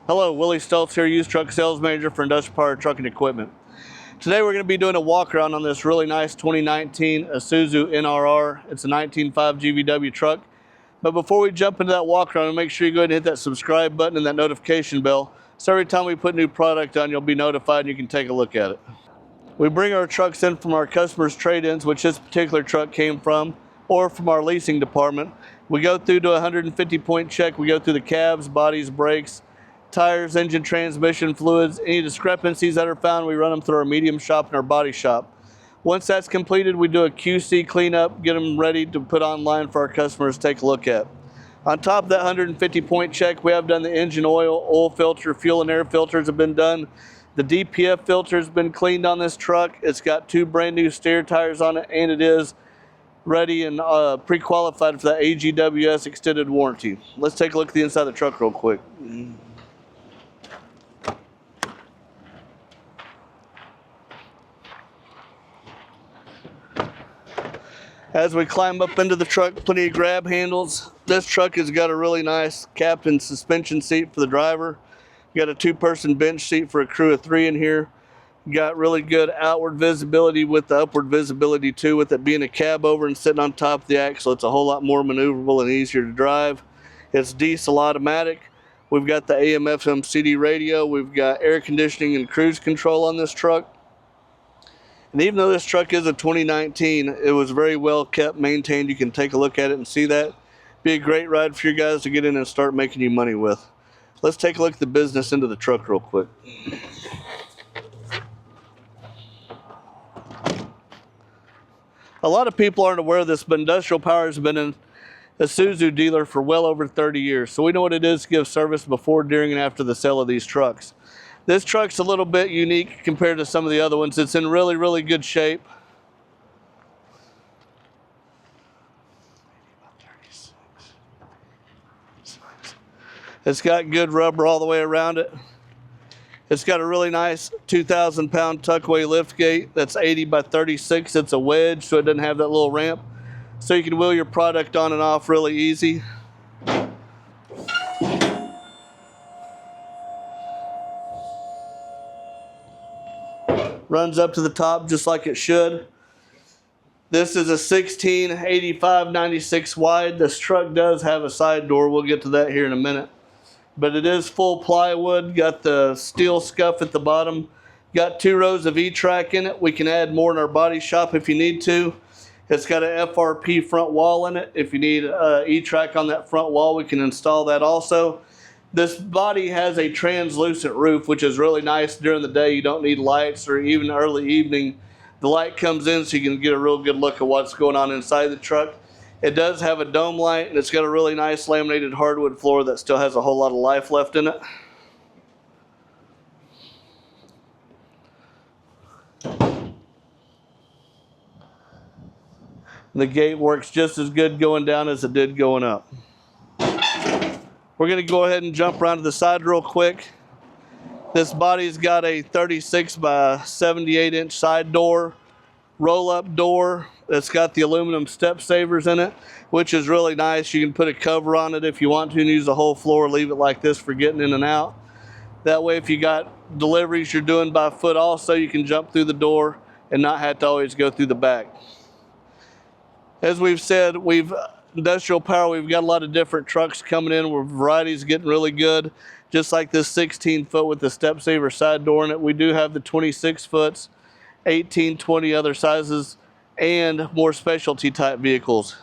Hello, Willie Stoltz here, used truck sales manager for Industrial Power Trucking Equipment. Today we're going to be doing a walk around on this really nice 2019 Isuzu NRR. It's a 19.5 GVW truck. But before we jump into that walk around, make sure you go ahead and hit that subscribe button and that notification bell. So every time we put new product on, you'll be notified and you can take a look at it. We bring our trucks in from our customers' trade-ins, which this particular truck came from, or from our leasing department. We go through to a 150-point check. We go through the cabs, bodies, brakes, tires, engine, transmission, fluids. Any discrepancies that are found, we run them through our medium shop and our body shop. Once that's completed, we do a QC cleanup, get them ready to put online for our customers to take a look at. On top of that 150-point check, we have done the engine oil filter, fuel and air filters have been done. The DPF filter has been cleaned on this truck. It's got 2 brand new steer tires on it, and it is ready and pre-qualified for that AGWS extended warranty. Let's take a look at the inside of the truck real quick. As we climb up into the truck, plenty of grab handles. This truck has got a really nice captain suspension seat for the driver. You got a 2-person bench seat for a crew of 3 in here. You got really good outward visibility with the upward visibility too, with it being a cab over and sitting on top of the axle. It's a whole lot more maneuverable and easier to drive. It's diesel automatic. We've got the AM/FM CD radio. We've got air conditioning and cruise control on this truck. And even though this truck is a 2019, it was very well kept, maintained. You can take a look at it and see that. Be a great ride for you guys to get in and start making you money with. Let's take a look at the business into the truck real quick. A lot of people aren't aware of this, but Industrial Power has been an Isuzu dealer for well over 30 years. So we know what it is to give service before, during, and after the sale of these trucks. This truck's a little bit unique compared to some of the other ones. It's in really, really good shape. It's got good rubber all the way around it. It's got a really nice 2,000-pound tuckaway liftgate that's 80 by 36. It's a wedge, so it doesn't have that little ramp. So you can wheel your product on and off really easy. Runs up to the top just like it should. This is a 16/85/96 wide. This truck does have a side door. We'll get to that here in a minute. But it is full plywood. Got the steel scuff at the bottom. Got 2 rows of E-track in it. We can add more in our body shop if you need to. It's got an FRP front wall in it. If you need E-track on that front wall, we can install that also. This body has a translucent roof, which is really nice during the day. You don't need lights, or even early evening. The light comes in so you can get a real good look at what's going on inside the truck. It does have a dome light, and it's got a really nice laminated hardwood floor that still has a whole lot of life left in it. The gate works just as good going down as it did going up. We're going to go ahead and jump around to the side real quick. This body's got a 36 by 78 inch side door, roll-up door. It's got the aluminum step savers in it, which is really nice. You can put a cover on it if you want to and use the whole floor, leave it like this for getting in and out. That way, if you got deliveries you're doing by foot also, you can jump through the door and not have to always go through the back. As we've said, Industrial Power, we've got a lot of different trucks coming in where variety's getting really good. Just like this 16-foot with the step saver side door in it. We do have the 26-foots, 18, 20 other sizes, and more specialty type vehicles.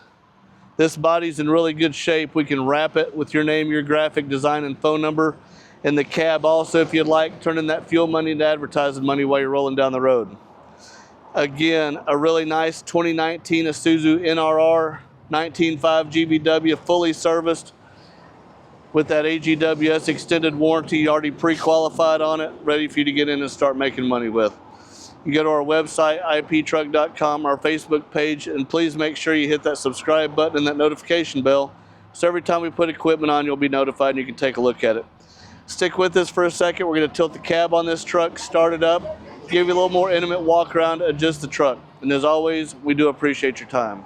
This body's in really good shape. We can wrap it with your name, your graphic design, and phone number. And the cab also, if you'd like, turn in that fuel money into advertising money while you're rolling down the road. Again, a really nice 2019 Isuzu NRR 19.5 GVW, fully serviced with that AGWS extended warranty, already pre-qualified on it, ready for you to get in and start making money with. You go to our website, iptruck.com, our Facebook page, and please make sure you hit that subscribe button and that notification bell, so every time we put equipment on, you'll be notified and you can take a look at it. Stick with us for a second. We're going to tilt the cab on this truck, start it up, give you a little more intimate walk around, adjust the truck. And as always, we do appreciate your time.